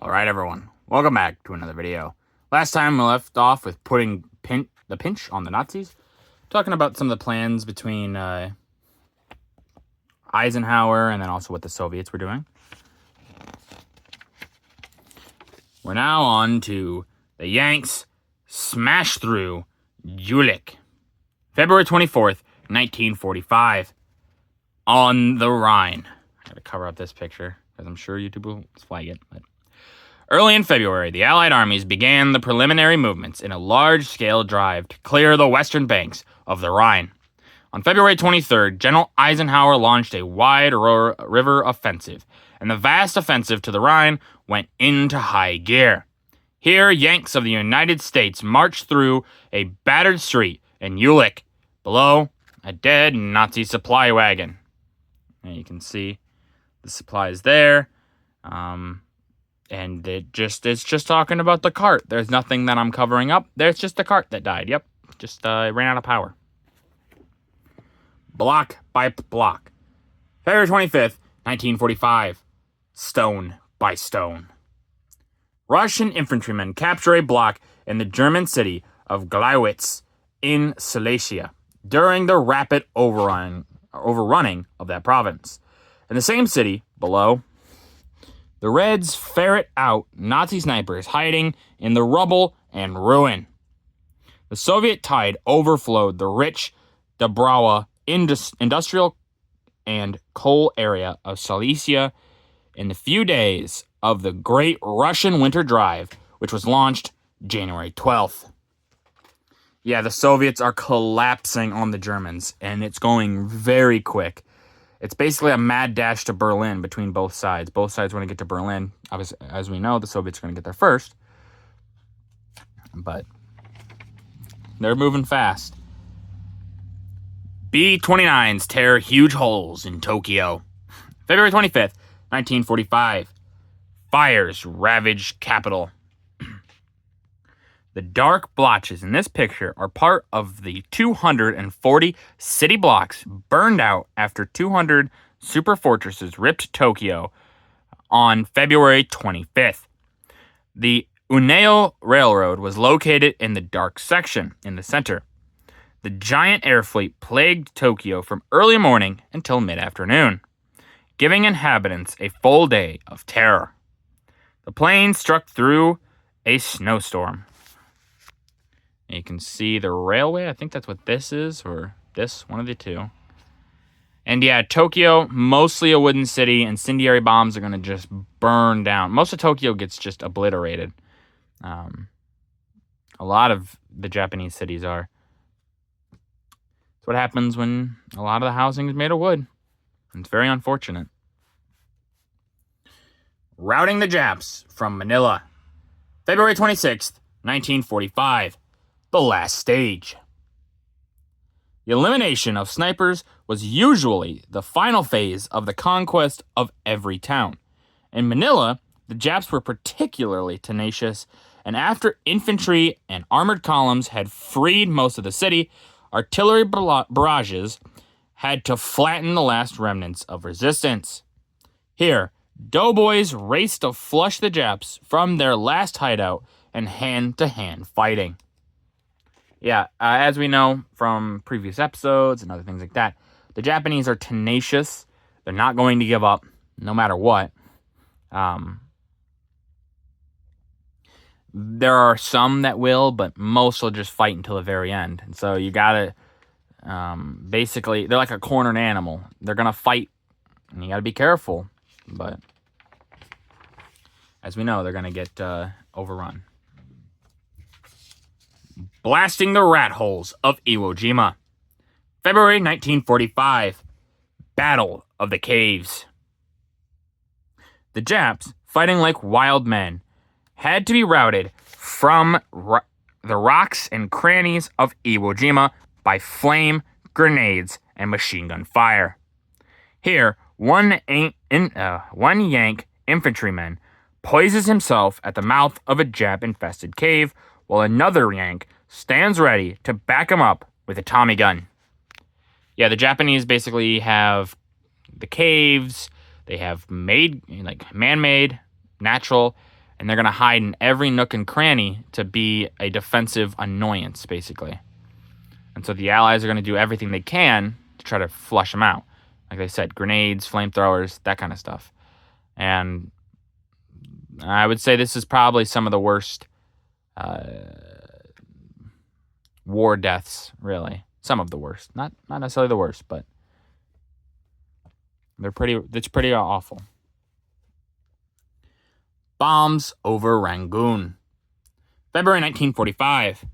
Alright everyone, welcome back to another video. Last time we left off with putting the pinch on the Nazis, talking about some of the plans between Eisenhower and then also what the Soviets were doing. We're now on to the Yanks smash through Jülich, February 24th, 1945, on the Rhine. I gotta cover up this picture because I'm sure YouTube will flag it. But early in February, the Allied armies began the preliminary movements in a large-scale drive to clear the western banks of the Rhine. On February 23rd, General Eisenhower launched a wide river offensive, and the vast offensive to the Rhine went into high gear. Here, Yanks of the United States marched through a battered street in Jülich. Below, a dead Nazi supply wagon. And you can see the supplies there. And it's just talking about the cart. There's nothing that I'm covering up. There's just the cart that died. Yep, just ran out of power. Block by block. February 25th, 1945. Stone by stone. Russian infantrymen capture a block in the German city of Gleiwitz in Silesia during the rapid overrunning of that province. In the same city, below, the Reds ferret out Nazi snipers hiding in the rubble and ruin. The Soviet tide overflowed the rich Dobrawa industrial and coal area of Silesia in the few days of the Great Russian Winter Drive, which was launched January 12th. Yeah, the Soviets are collapsing on the Germans, and it's going very quick. It's basically a mad dash to Berlin between both sides. Both sides want to get to Berlin. Obviously, as we know, the Soviets are going to get there first. But they're moving fast. B-29s tear huge holes in Tokyo. February 25th, 1945. Fires ravage capital. The dark blotches in this picture are part of the 240 city blocks burned out after 200 super fortresses ripped Tokyo on February 25th. The Uneo Railroad was located in the dark section in the center. The giant air fleet plagued Tokyo from early morning until mid-afternoon, giving inhabitants a full day of terror. The plane struck through a snowstorm. You can see the railway. I think that's what this is, or this, one of the two. And yeah, Tokyo, mostly a wooden city. Incendiary bombs are going to just burn down. Most of Tokyo gets just obliterated. A lot of the Japanese cities are. That's what happens when a lot of the housing is made of wood. It's very unfortunate. Routing the Japs from Manila. February 26th, 1945. The last stage. The elimination of snipers was usually the final phase of the conquest of every town. In Manila, the Japs were particularly tenacious, and after infantry and armored columns had freed most of the city, artillery barrages had to flatten the last remnants of resistance. Here, doughboys raced to flush the Japs from their last hideout in hand-to-hand fighting. Yeah, as we know from previous episodes and other things like that, the Japanese are tenacious. They're not going to give up, no matter what. There are some that will, but most will just fight until the very end. And so you gotta, basically, they're like a cornered animal. They're gonna fight, and you gotta be careful. But as we know, they're gonna get overrun. Blasting the rat holes of Iwo Jima. February 1945. Battle of the Caves. The Japs, fighting like wild men, had to be routed from the rocks and crannies of Iwo Jima by flame, grenades, and machine gun fire. Here, one Yank infantryman poises himself at the mouth of a Jap-infested cave, while another Yank stands ready to back him up with a Tommy gun. Yeah, the Japanese basically have the caves. They have man-made, natural, and they're going to hide in every nook and cranny to be a defensive annoyance, basically. And so the Allies are going to do everything they can to try to flush them out. Like I said, grenades, flamethrowers, that kind of stuff. And I would say this is probably some of the worst war deaths, really. Some of the worst. Not necessarily the worst, but it's pretty awful. Bombs over Rangoon. February 1945.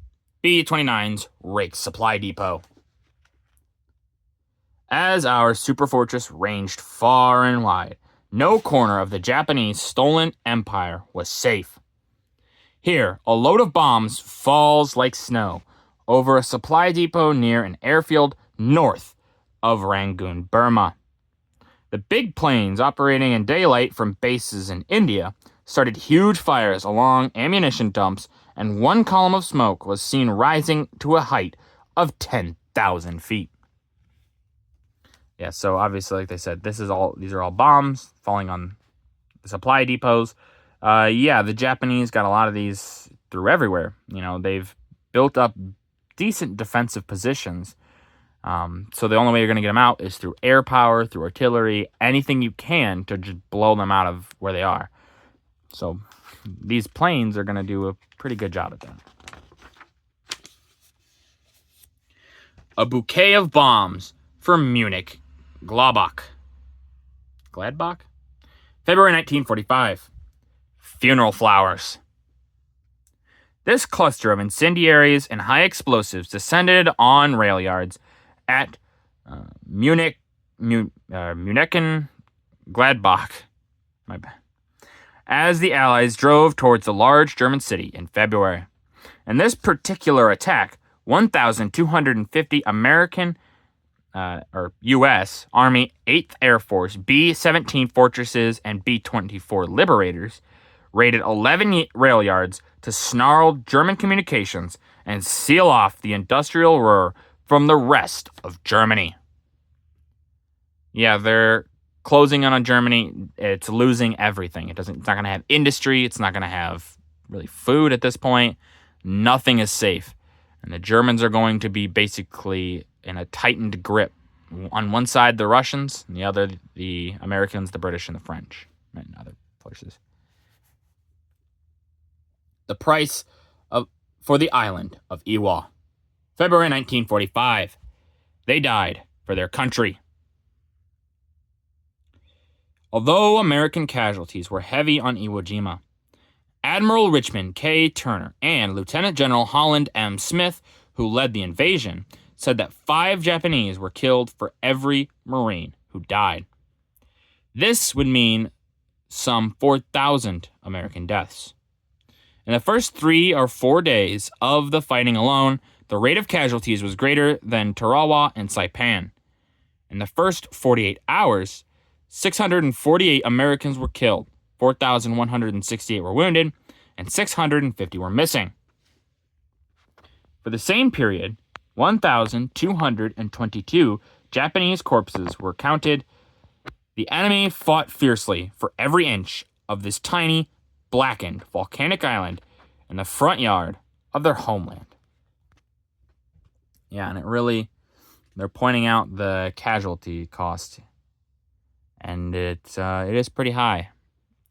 B-29s rake supply depot. As our superfortress ranged far and wide, no corner of the Japanese stolen empire was safe. Here, a load of bombs falls like snow over a supply depot near an airfield north of Rangoon, Burma. The big planes operating in daylight from bases in India started huge fires along ammunition dumps, and one column of smoke was seen rising to a height of 10,000 feet. Yeah, so obviously, like they said, these are all bombs falling on the supply depots. The Japanese got a lot of these through everywhere. They've built up decent defensive positions. So the only way you're going to get them out is through air power, through artillery, anything you can to just blow them out of where they are. So these planes are going to do a pretty good job at that. A bouquet of bombs for Munich, Gladbach. February 1945. Funeral flowers. This cluster of incendiaries and high explosives descended on rail yards at Munich and Gladbach. My bad. As the Allies drove towards the large German city in February. In this particular attack, 1,250 American U.S. Army 8th Air Force B-17 Fortresses and B-24 Liberators raided 11 rail yards to snarl German communications and seal off the industrial Ruhr from the rest of Germany. Yeah, they're closing in on Germany. It's losing everything. It's not going to have industry. It's not going to have really food at this point. Nothing is safe. And the Germans are going to be basically in a tightened grip. On one side, the Russians, and the other, the Americans, the British, and the French, and other places. The price for the island of Iwo. February 1945. They died for their country. Although American casualties were heavy on Iwo Jima, Admiral Richmond K. Turner and Lieutenant General Holland M. Smith, who led the invasion, said that 5 Japanese were killed for every Marine who died. This would mean some 4,000 American deaths. In the first 3 or 4 days of the fighting alone, the rate of casualties was greater than Tarawa and Saipan. In the first 48 hours, 648 Americans were killed, 4,168 were wounded, and 650 were missing. For the same period, 1,222 Japanese corpses were counted. The enemy fought fiercely for every inch of this tiny, blackened volcanic island in the front yard of their homeland. Yeah, and they're pointing out the casualty cost, and it is pretty high.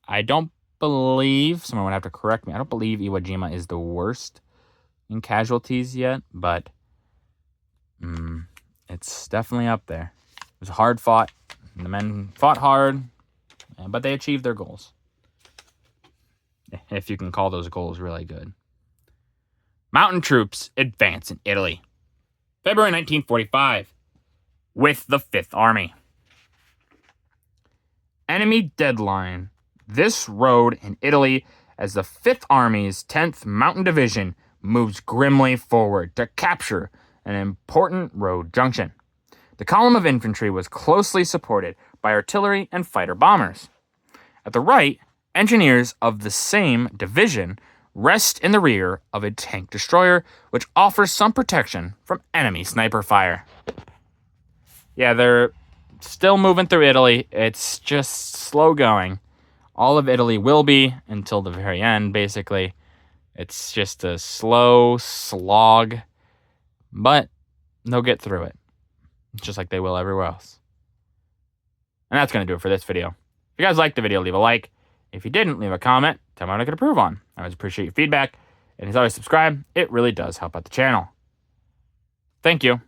I don't believe, someone would have to correct me, I don't believe Iwo Jima is the worst in casualties yet, but it's definitely up there. It was hard fought. The men fought hard, but they achieved their goals. If you can call those goals really good. Mountain troops advance in Italy. February 1945. With the 5th Army. Enemy deadline. This road in Italy as the 5th Army's 10th Mountain Division moves grimly forward to capture an important road junction. The column of infantry was closely supported by artillery and fighter bombers. At the right, engineers of the same division rest in the rear of a tank destroyer, which offers some protection from enemy sniper fire. Yeah, they're still moving through Italy. It's just slow going. All of Italy will be until the very end, basically. It's just a slow slog, but they'll get through it, just like they will everywhere else. And that's going to do it for this video. If you guys liked the video, leave a like. If you didn't, leave a comment. Tell me what I could improve on. I always appreciate your feedback. And as always, subscribe. It really does help out the channel. Thank you.